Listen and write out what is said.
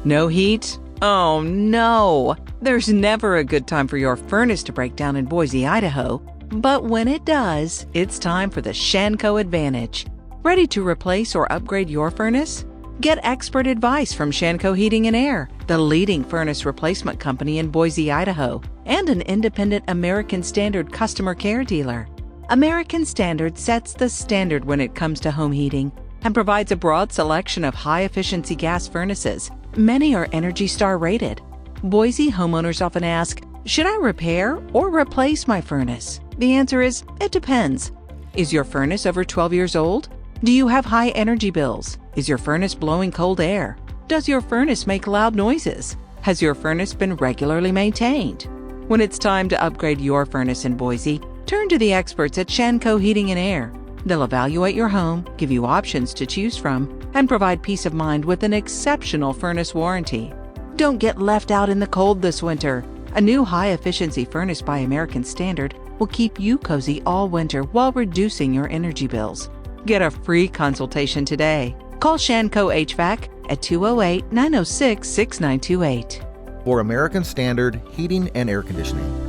No heat? Oh no! There's never a good time for your furnace to break down in Boise, Idaho. But when it does, it's time for the SHANCO Advantage. Ready to replace or upgrade your furnace? Get expert advice from SHANCO Heating and Air, the leading furnace replacement company in Boise, Idaho, and an independent American Standard customer care dealer. American Standard sets the standard when it comes to home heating and provides a broad selection of high-efficiency gas furnaces. Many are ENERGY STAR rated. Boise homeowners often ask, should I repair or replace my furnace? The answer is, it depends. Is your furnace over 12 years old? Do you have high energy bills? Is your furnace blowing cold air? Does your furnace make loud noises? Has your furnace been regularly maintained? When it's time to upgrade your furnace in Boise, turn to the experts at SHANCO Heating and Air. They'll evaluate your home, give you options to choose from, and provide peace of mind with an exceptional furnace warranty. Don't get left out in the cold this winter. A new high-efficiency furnace by American Standard will keep you cozy all winter while reducing your energy bills. Get a free consultation today. Call SHANCO HVAC at 208-906-6928. For American Standard Heating and Air Conditioning.